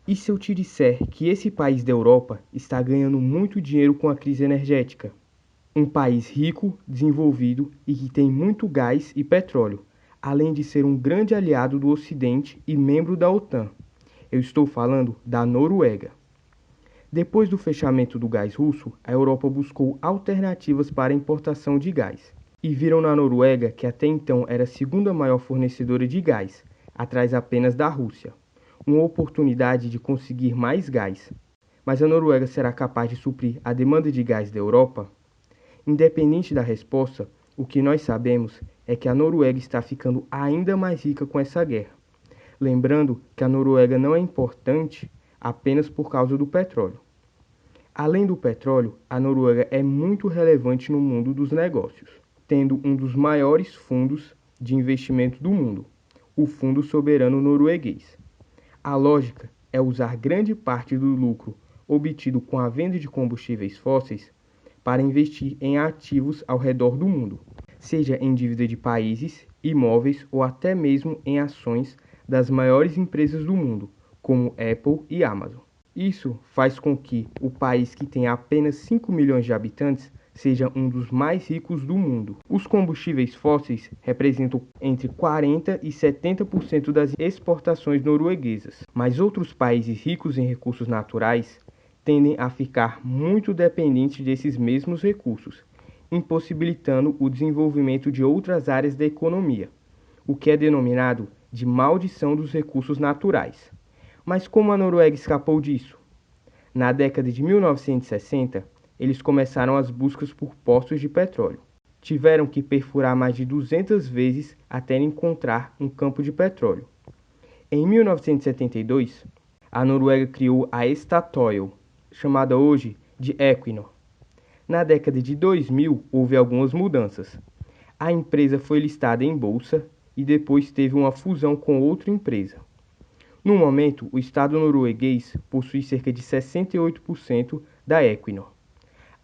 E se eu te disser que esse país da Europa está ganhando muito dinheiro com a crise energética? Um país rico, desenvolvido e que tem muito gás e petróleo, além de ser um grande aliado do Ocidente e membro da OTAN. Eu estou falando da Noruega. Depois do fechamento do gás russo, a Europa buscou alternativas para a importação de gás. E viram na Noruega, que até então era a segunda maior fornecedora de gás, atrás apenas da Rússia, uma oportunidade de conseguir mais gás. Mas a Noruega será capaz de suprir a demanda de gás da Europa? Independente da resposta, o que nós sabemos é que a Noruega está ficando ainda mais rica com essa guerra. Lembrando que a Noruega não é importante apenas por causa do petróleo. Além do petróleo, a Noruega é muito relevante no mundo dos negócios, tendo um dos maiores fundos de investimento do mundo, o Fundo Soberano Norueguês. A lógica é usar grande parte do lucro obtido com a venda de combustíveis fósseis para investir em ativos ao redor do mundo, seja em dívida de países, imóveis ou até mesmo em ações das maiores empresas do mundo, como Apple e Amazon. Isso faz com que o país que tem apenas 5 milhões de habitantes seja um dos mais ricos do mundo. Os combustíveis fósseis representam entre 40% e 70% das exportações norueguesas, mas outros países ricos em recursos naturais tendem a ficar muito dependentes desses mesmos recursos, impossibilitando o desenvolvimento de outras áreas da economia, o que é denominado de maldição dos recursos naturais. Mas como a Noruega escapou disso? Na década de 1960, eles começaram as buscas por poços de petróleo. Tiveram que perfurar mais de 200 vezes até encontrar um campo de petróleo. Em 1972, a Noruega criou a Statoil, chamada hoje de Equinor. Na década de 2000, houve algumas mudanças. A empresa foi listada em bolsa e depois teve uma fusão com outra empresa. No momento, o Estado norueguês possui cerca de 68% da Equinor.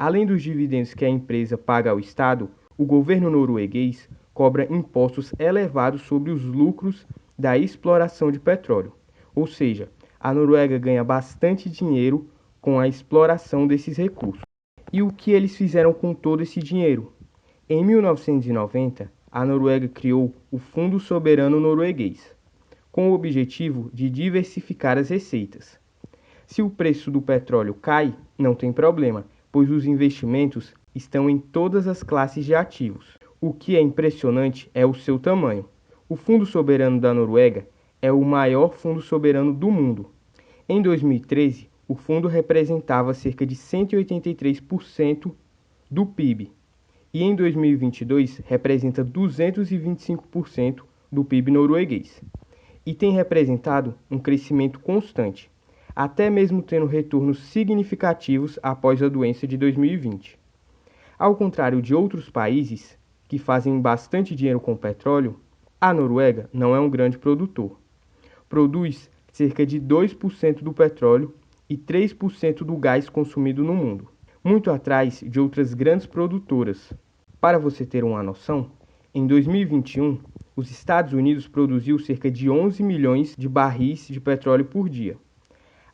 Além dos dividendos que a empresa paga ao Estado, o governo norueguês cobra impostos elevados sobre os lucros da exploração de petróleo. Ou seja, a Noruega ganha bastante dinheiro com a exploração desses recursos. E o que eles fizeram com todo esse dinheiro? Em 1990, a Noruega criou o Fundo Soberano Norueguês, com o objetivo de diversificar as receitas. Se o preço do petróleo cai, não tem problema, pois os investimentos estão em todas as classes de ativos. O que é impressionante é o seu tamanho. O Fundo Soberano da Noruega é o maior fundo soberano do mundo. Em 2013, o fundo representava cerca de 183% do PIB, e em 2022 representa 225% do PIB norueguês. E tem representado um crescimento constante, até mesmo tendo retornos significativos após a doença de 2020. Ao contrário de outros países que fazem bastante dinheiro com o petróleo, a Noruega não é um grande produtor. Produz cerca de 2% do petróleo e 3% do gás consumido no mundo, muito atrás de outras grandes produtoras. Para você ter uma noção, em 2021, os Estados Unidos produziu cerca de 11 milhões de barris de petróleo por dia.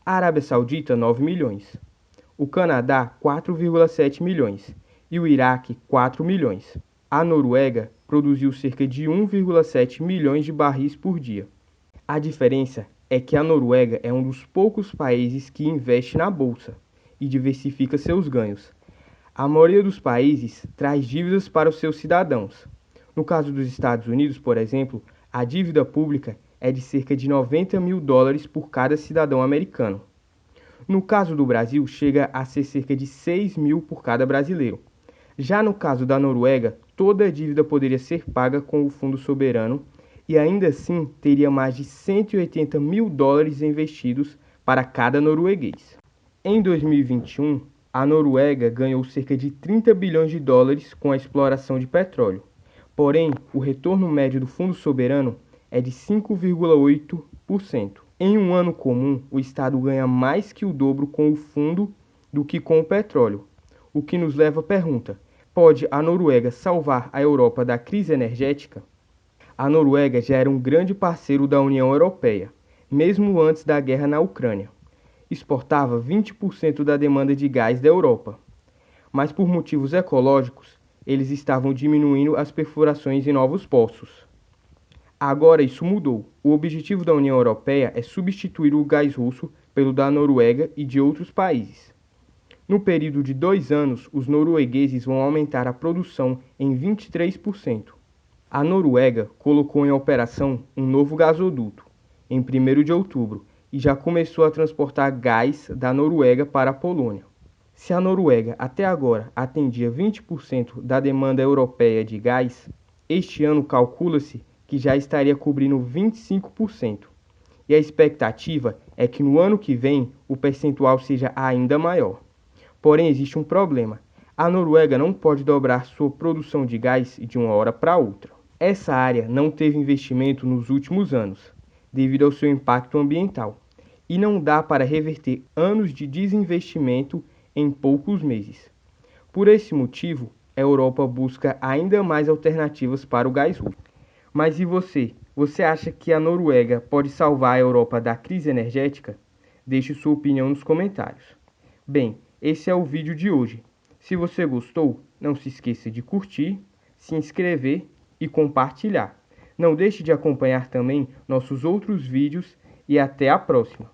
A Arábia Saudita, 9 milhões. O Canadá, 4,7 milhões. E o Iraque, 4 milhões. A Noruega produziu cerca de 1,7 milhões de barris por dia. A diferença é que a Noruega é um dos poucos países que investe na bolsa e diversifica seus ganhos. A maioria dos países traz dívidas para os seus cidadãos. No caso dos Estados Unidos, por exemplo, a dívida pública é de cerca de 90 mil dólares por cada cidadão americano. No caso do Brasil, chega a ser cerca de 6 mil por cada brasileiro. Já no caso da Noruega, toda a dívida poderia ser paga com o Fundo Soberano e ainda assim teria mais de 180 mil dólares investidos para cada norueguês. Em 2021, a Noruega ganhou cerca de 30 bilhões de dólares com a exploração de petróleo. Porém, o retorno médio do Fundo Soberano é de 5,8%. Em um ano comum, o Estado ganha mais que o dobro com o fundo do que com o petróleo. O que nos leva à pergunta: pode a Noruega salvar a Europa da crise energética? A Noruega já era um grande parceiro da União Europeia, mesmo antes da guerra na Ucrânia. exportava 20% da demanda de gás da Europa, mas por motivos ecológicos, eles estavam diminuindo as perfurações em novos poços. Agora isso mudou. O objetivo da União Europeia é substituir o gás russo pelo da Noruega e de outros países. No período de 2 anos, os noruegueses vão aumentar a produção em 23%. A Noruega colocou em operação um novo gasoduto, em 1º de outubro, e já começou a transportar gás da Noruega para a Polônia. Se a Noruega até agora atendia 20% da demanda europeia de gás, este ano calcula-se que já estaria cobrindo 25%. E a expectativa é que no ano que vem o percentual seja ainda maior. Porém, existe um problema. A Noruega não pode dobrar sua produção de gás de uma hora para outra. Essa área não teve investimento nos últimos anos, devido ao seu impacto ambiental, e não dá para reverter anos de desinvestimento em poucos meses. Por esse motivo, a Europa busca ainda mais alternativas para o gás russo. Mas e você? Você acha que a Noruega pode salvar a Europa da crise energética? Deixe sua opinião nos comentários. Bem, esse é o vídeo de hoje. Se você gostou, não se esqueça de curtir, se inscrever e compartilhar. Não deixe de acompanhar também nossos outros vídeos e até a próxima!